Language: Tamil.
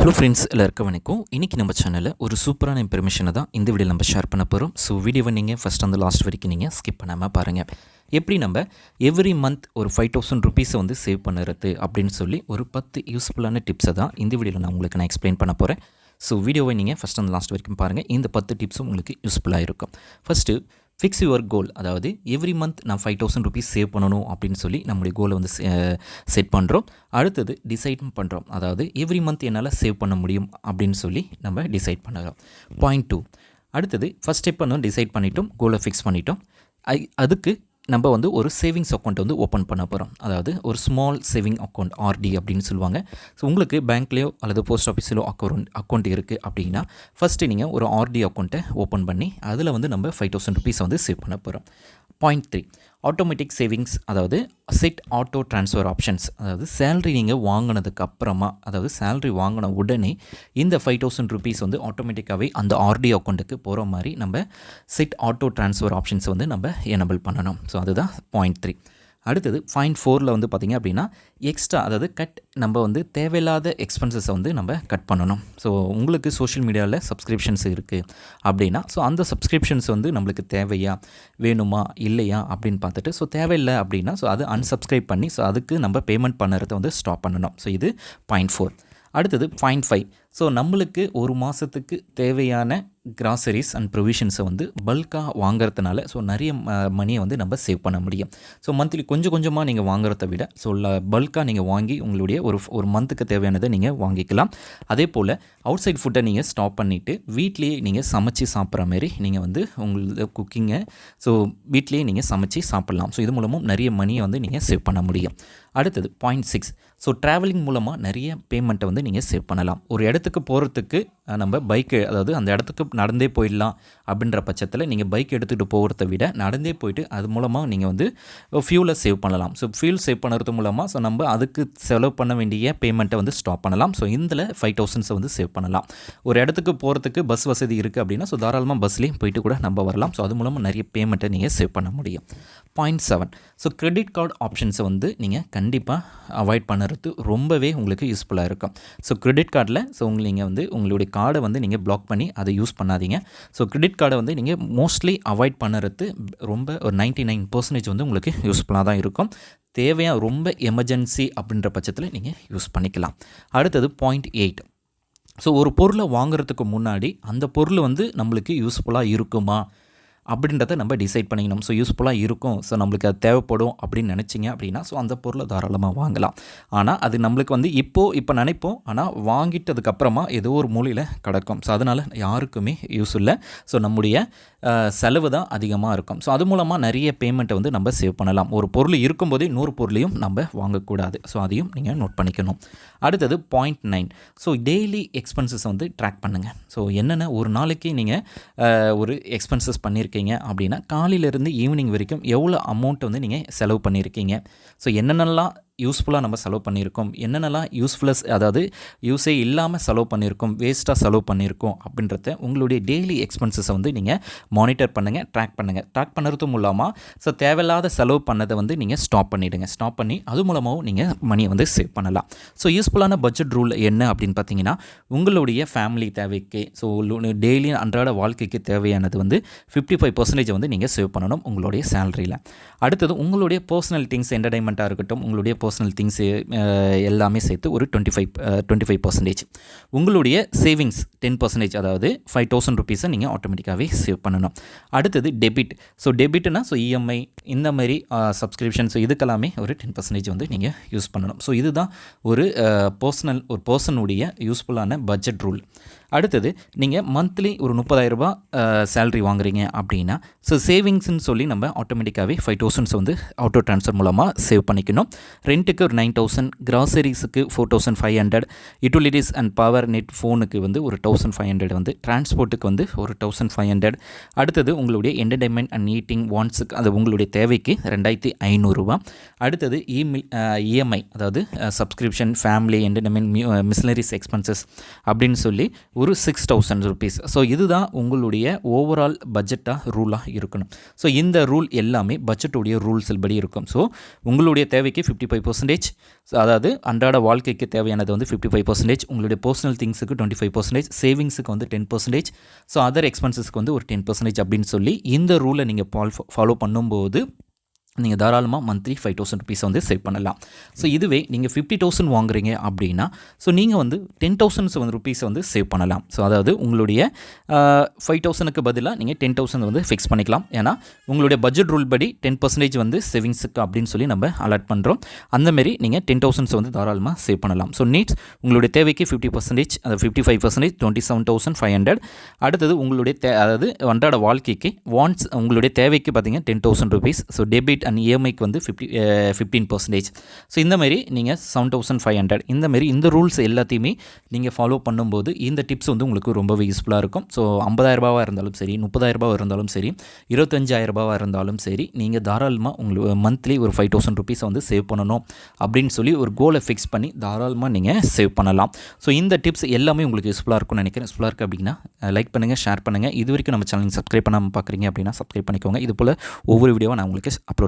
ஹலோ ஃப்ரெண்ட்ஸ், எல்லாருக்கும் வணக்கம். இன்றைக்கி நம்ம சேனலில் ஒரு சூப்பரான இன்ஃபர்மேஷனை தான் இந்த வீடியோ நம்ம ஷேர் பண்ண போகிறோம். ஸோ வீடியோவை நீங்கள் ஃபஸ்ட் அந்த லாஸ்ட் வரைக்கும் நீங்கள் ஸ்கிப் பண்ணாமல் பாருங்கள். எப்படி நம்ம எவ்ரி மந்த் ஒரு 5000 ருபீஸை வந்து சேவ் பண்ணுறது அப்படின்னு சொல்லி ஒரு 10 யூஸ்ஃபுல்லான டிப்ஸை தான் இந்த வீடியோவில் நான் எக்ஸ்பிளைன் பண்ண போகிறேன். ஸோ வீடியோவை நீங்கள் ஃபஸ்ட் அந்த லாஸ்ட் வரைக்கும் பாருங்கள். இந்த 10 டிப்ஸும் உங்களுக்கு யூஸ்ஃபுல்லாக இருக்கும். First, fix your goal. அதாவது எவ்ரி மந்த் நான் 5000 ருபீஸ் சேவ் பண்ணணும் அப்படின்னு சொல்லி நம்முடைய கோலை வந்து செட் பண்ணுறோம். அடுத்தது டிசைட் பண்ணுறோம். அதாவது எவ்ரி மந்த் என்னால் சேவ் பண்ண முடியும் அப்படின்னு சொல்லி நம்ம டிசைட் பண்ணுறோம். பாயிண்ட் 2, அடுத்தது ஃபஸ்ட் ஸ்டெப் வந்து டிசைட் பண்ணிட்டோம், கோலை ஃபிக்ஸ் பண்ணிட்டோம். அதுக்கு நம்ம வந்து ஒரு சேவிங்ஸ் அக்கௌண்ட் வந்து ஓப்பன் பண்ண போகிறோம். அதாவது ஒரு ஸ்மால் சேவிங் அக்கௌண்ட், ஆர்டி அப்படின்னு சொல்லுவாங்க. ஸோ உங்களுக்கு பேங்க்லேயோ அல்லது போஸ்ட் ஆஃபீஸ்லையோ அக்கௌண்ட் இருக்குது அப்படின்னா ஃபஸ்ட்டு நீங்கள் ஒரு ஆர்டி அக்கௌண்ட்டை ஓப்பன் பண்ணி அதில் வந்து நம்ம 5000 ருபீஸ் வந்து சேவ் பண்ண போகிறோம். Point 3, automatic savings. அதாவது செட் ஆட்டோ ட்ரான்ஸ்ஃபர் ஆப்ஷன்ஸ். அதாவது சேலரி நீங்கள் வாங்கினதுக்கு அப்புறமா, அதாவது சேலரி வாங்கின உடனே இந்த 5000 ருபீஸ் வந்து ஆட்டோமேட்டிக்காகவே அந்த ஆர்டி அக்கௌண்ட்டுக்கு போகிற மாதிரி நம்ம செட் ஆட்டோ ட்ரான்ஸ்ஃபர் ஆப்ஷன்ஸை வந்து நம்ம எனபிள் பண்ணணும். ஸோ அதுதான் பாயிண்ட் 3. அடுத்தது பாயிண்ட் 4ல் வந்து பார்த்திங்க அப்படின்னா எக்ஸ்ட்ரா, அதாவது நம்ம வந்து தேவையில்லாத எக்ஸ்பென்சஸை வந்து நம்ம கட் பண்ணணும். ஸோ உங்களுக்கு சோஷியல் மீடியாவில் சப்ஸ்கிரிப்ஷன்ஸ் இருக்குது அப்படின்னா, ஸோ அந்த சப்ஸ்கிரிப்ஷன்ஸ் வந்து நம்மளுக்கு தேவையா, வேணுமா, இல்லையா அப்படின்னு பார்த்துட்டு, ஸோ தேவையில்லை அப்படின்னா ஸோ அது அன்சப்ஸ்கிரைப் பண்ணி ஸோ அதுக்கு நம்ம பேமெண்ட் பண்ணுறதை வந்து ஸ்டாப் பண்ணணும். ஸோ இது பாயிண்ட் 4. அடுத்தது பாயிண்ட் 5. ஸோ நம்மளுக்கு ஒரு மாதத்துக்கு தேவையான கிராசரிஸ் அண்ட் ப்ரொவிஷன்ஸை வந்து பல்காக வாங்குறதுனால ஸோ நிறைய மணியை வந்து நம்ம சேவ் பண்ண முடியும். ஸோ மந்த்லி கொஞ்சம் கொஞ்சமாக நீங்கள் வாங்குறத விட ஸோ பல்காக நீங்கள் வாங்கி உங்களுடைய ஒரு மந்த்துக்கு தேவையானதை நீங்கள் வாங்கிக்கலாம். அதே போல் அவுட் சைட் ஃபுட்டை நீங்கள் ஸ்டாப் பண்ணிவிட்டு வீட்லேயே நீங்கள் சமைச்சு சாப்பிட்ற மாதிரி நீங்கள் வந்து உங்களோட குக்கிங்கை ஸோ வீட்லேயே நீங்கள் சமைச்சு சாப்பிட்லாம். ஸோ இது மூலமும் நிறைய மணியை வந்து நீங்கள் சேவ் பண்ண முடியும். அடுத்தது பாயிண்ட் 6. ஸோ ட்ராவலிங் மூலமாக நிறைய பேமெண்ட்டை வந்து நீங்கள் சேவ் பண்ணலாம். ஒரு இடத்துக்கு போகிறதுக்கு நம்ம பைக்கு, அதாவது அந்த இடத்துக்கு நடந்தே போயிடலாம் அப்படின்ற பட்சத்தில் நீங்கள் பைக் எடுத்துகிட்டு போகிறத விட நடந்தே போயிட்டு அது மூலமாக நீங்கள் வந்து ஃபியூலை சேவ் பண்ணலாம். ஸோ ஃபியூல் சேவ் பண்ணுறது மூலமாக ஸோ நம்ம அதுக்கு செலவு பண்ண வேண்டிய பேமெண்ட்டை வந்து ஸ்டாப் பண்ணலாம். ஸோ இதில் 5000 வந்து சேவ் பண்ணலாம். ஒரு இடத்துக்கு போகிறதுக்கு பஸ் வசதி இருக்குது அப்படின்னா ஸோ தாராளமாக பஸ்லேயும் போயிட்டு கூட நம்ம வரலாம். ஸோ அது மூலமாக நிறைய பேமெண்ட்டை நீங்கள் சேவ் பண்ண முடியும். பாயிண்ட் 7. ஸோ கிரெடிட் கார்டு ஆப்ஷன்ஸை வந்து நீங்கள் கண்டிப்பாக அவாய்ட் பண்ணுறது ரொம்பவே உங்களுக்கு யூஸ்ஃபுல்லாக இருக்கும். ஸோ கிரெடிட் கார்டில் ஸோ நீங்கள் வந்து உங்களுடைய கார்டை வந்து நீங்கள் பிளாக் பண்ணி அதை யூஸ் பண்ணாதீங்க. ஸோ கிரெடிட் கார்டை வந்து நீங்கள் மோஸ்ட்லி அவாய்ட் பண்ணுறது ரொம்ப ஒரு 99% வந்து உங்களுக்கு யூஸ்ஃபுல்லாக தான் இருக்கும். தேவையாக ரொம்ப எமர்ஜென்சி அப்படின்ற பட்சத்தில் நீங்கள் யூஸ் பண்ணிக்கலாம். அடுத்தது பாயிண்ட் 8. ஸோ ஒரு பொருளை வாங்குறதுக்கு முன்னாடி அந்த பொருள் வந்து நம்மளுக்கு யூஸ்ஃபுல்லாக இருக்குமா அப்படின்றத நம்ம டிசைட் பண்ணிக்கணும். ஸோ யூஸ்ஃபுல்லாக இருக்கும், ஸோ நம்மளுக்கு அது தேவைப்படும் அப்படின்னு நினச்சிங்க அப்படின்னா ஸோ அந்த பொருளை தாராளமாக வாங்கலாம். ஆனால் அது நம்மளுக்கு வந்து இப்போ நினைப்போம், ஆனால் வாங்கிட்டதுக்கப்புறமா ஏதோ ஒரு மூலையில் கிடக்கும். ஸோ அதனால் யாருக்குமே யூஸ் இல்லை. ஸோ நம்முடைய செலவு தான் அதிகமாக இருக்கும். ஸோ அது மூலமாக நிறைய பேமெண்ட்டை வந்து நம்ம சேவ் பண்ணலாம். ஒரு பொருள் இருக்கும்போதே இன்னொரு பொருளையும் நம்ம வாங்கக்கூடாது. ஸோ அதையும் நீங்கள் நோட் பண்ணிக்கணும். அடுத்தது பாயிண்ட் 9. ஸோ டெய்லி எக்ஸ்பென்சஸ் வந்து ட்ராக் பண்ணுங்கள். ஸோ என்னென்ன ஒரு நாளைக்கு நீங்கள் ஒரு எக்ஸ்பென்சஸ் பண்ணியிருக்கீங்க அப்படின்னா காலையிலேருந்து ஈவினிங் வரைக்கும் எவ்வளோ அமௌண்ட் வந்து நீங்கள் செலவு பண்ணியிருக்கீங்க, ஸோ என்னென்னலாம் யூஸ்ஃபுல்லாக நம்ம செலவு பண்ணியிருக்கோம், என்னென்னலாம் யூஸ்ஃபுல்லஸ், அதாவது யூஸே இல்லாமல் செலவு பண்ணியிருக்கோம், வேஸ்ட்டாக செலவு பண்ணியிருக்கோம் அப்படின்றத உங்களுடைய டெய்லி எக்ஸ்பென்சஸை வந்து நீங்கள் மானிட்டர் பண்ணுங்கள், ட்ராக் பண்ணுங்கள். ட்ராக் பண்ணுறது மூலமாக ஸோ தேவையில்லாத செலவு பண்ணதை வந்து நீங்கள் ஸ்டாப் பண்ணிவிடுங்க. ஸ்டாப் பண்ணி அது மூலமாகவும் நீங்கள் மணியை வந்து சேவ் பண்ணலாம். ஸோ யூஸ்ஃபுல்லான பட்ஜெட் ரூல் என்ன அப்படின்னு பார்த்தீங்கன்னா, உங்களுடைய ஃபேமிலி தேவைக்கு ஸோ டெய்லி அன்றாட வாழ்க்கைக்கு தேவையானது வந்து 55% வந்து நீங்கள் சேவ் பண்ணணும் உங்களுடைய சேலரியில். அடுத்தது உங்களுடைய பர்சனல் திங்ஸ், என்டர்டைன்மெண்ட்டாக இருக்கட்டும், உங்களுடைய பர்சனல் திங்ஸ் எல்லாமே சேர்த்து ஒரு 25%. உங்களுடைய சேவிங்ஸ் 10%, அதாவது 5000 ருபீஸை நீங்கள் ஆட்டோமேட்டிக்காகவே சேவ் பண்ணணும். அடுத்தது டெபிட். ஸோ டெபிட்னா ஸோ இஎம்ஐ இந்த மாதிரி சப்ஸ்கிரிப்ஷன்ஸ் இதுக்கெல்லாமே ஒரு 10% வந்து நீங்கள் யூஸ் பண்ணணும். ஸோ இதுதான் ஒரு பர்சனுடைய யூஸ்ஃபுல்லான பட்ஜெட் ரூல். அடுத்தது நீங்கள் மந்த்லி ஒரு 30,000 சேலரி வாங்குறீங்க அப்படின்னா ஸோ சேவிங்ஸ்ன்னு சொல்லி நம்ம ஆட்டோமேட்டிக்காகவே 5000 வந்து ஆட்டோ ட்ரான்ஸ்ஃபர் மூலமாக சேவ் பண்ணிக்கணும். ரெண்ட்டுக்கு ஒரு 9,000, கிராசரிஸுக்கு 4,500, யூட்டிலிட்டிஸ் அண்ட் பவர் நெட் ஃபோனுக்கு வந்து ஒரு 1,500 வந்து, டிரான்ஸ்போர்ட்டுக்கு வந்து ஒரு 1,500. அடுத்தது உங்களுடைய என்டர்டைன்மெண்ட் அண்ட் ஈட்டிங் வாண்ட்ஸுக்கு, அது உங்களுடைய தேவைக்கு 2,500. அடுத்தது இஎம்ஐ, அதாவது சப்ஸ்கிரிப்ஷன், ஃபேமிலி, என்டர்டைன்மெண்ட், மிஸ்லரிஸ் எக்ஸ்பென்சஸ் அப்படின்னு சொல்லி ஒரு 6,000 ருபீஸ். ஸோ இதுதான் உங்களுடைய ஓவரால் பட்ஜெட்டாக ரூலாக இருக்கணும். ஸோ இந்த ரூல் எல்லாமே பட்ஜெட்டுடைய ரூல்ஸ் படி இருக்கும். ஸோ உங்களுடைய தேவைக்கு 55%, அதாவது அன்றாட வாழ்க்கைக்கு தேவையானது வந்து 55%, உங்களுடைய பர்சனல் திங்ஸுக்கு 25%, சேவிங்ஸுக்கு வந்து 10%, ஸோ அதர் எக்ஸ்பென்சஸ்க்கு வந்து ஒரு 10% அப்படின்னு சொல்லி இந்த ரூலை நீங்கள் ஃபாலோ பண்ணும்போது நீங்கள் தாராளமாக மந்த்லி 5,000 ருபீஸ் வந்து சேவ் பண்ணலாம். ஸோ இதுவே நீங்கள் 50,000 வாங்குறீங்க அப்படின்னா ஸோ நீங்கள் வந்து 10,000 ருபீஸை வந்து சேவ் பண்ணலாம். ஸோ அதாவது உங்களுடைய 5,000க்கு பதிலாக நீங்கள் 10,000 வந்து ஃபிக்ஸ் பண்ணிக்கலாம். ஏன்னா உங்களுடைய பட்ஜெட் ரூல் படி 10% வந்து சேவிங்ஸுக்கு அப்படின்னு சொல்லி நம்ம அலாட் பண்ணுறோம். அந்தமாரி நீங்கள் 10,000 வந்து தாராளமாக சேவ் பண்ணலாம். ஸோ நீட்ஸ் உங்களுடைய தேவைக்கு 50%, அது 55%, 27,500. அடுத்தது உங்களுடைய அதாவது அன்றாட வாழ்க்கைக்கு வாண்ட்ஸ் உங்களுடைய தேவைக்கு பார்த்தீங்கன்னா 10,000 ருபீஸ். ஸோ டெபிட் அண்ட் இஎம்ஐக்கு வந்து 15%. ஸோ இந்தமாரி நீங்கள் 7,500 இந்தமாரி இந்த ரூல்ஸ் எல்லாத்தையுமே நீங்கள் ஃபாலோ பண்ணும்போது இந்த டிப்ஸ் வந்து உங்களுக்கு ரொம்பவே யூஸ்ஃபுல்லாக இருக்கும். ஸோ 50,000 இருந்தாலும் சரி, 30,000 இருந்தாலும் சரி, 25,000 இருந்தாலும் சரி, நீங்கள் தாராளமாக உங்களுக்கு மந்த்லி ஒரு 5,000 ருபீஸை வந்து சேவ் பண்ணணும் அப்படின்னு சொல்லி ஒரு கோலை ஃபிக்ஸ் பண்ணி தாராளமாக நீங்கள் சேவ் பண்ணலாம். ஸோ இந்த டிப்ஸ் எல்லாமே உங்களுக்கு யூஸ்ஃபுல்லாக இருக்கும்னு நினைக்கிறேன். யூஸ்ஃபுல்லாக இருக்குது அப்படின்னா லைக் பண்ணுங்கள், ஷேர் பண்ணுங்கள். இது வரைக்கும் நம்ம சேனல் சப்ஸ்கிரைப் பண்ணாமல் பார்க்குறீங்க அப்படின்னா சப்ஸ்கிரைப் பண்ணிக்கோங்க. இது போல் ஒவ்வொரு வீடியோவை நான் உங்களுக்கு அப்லோட்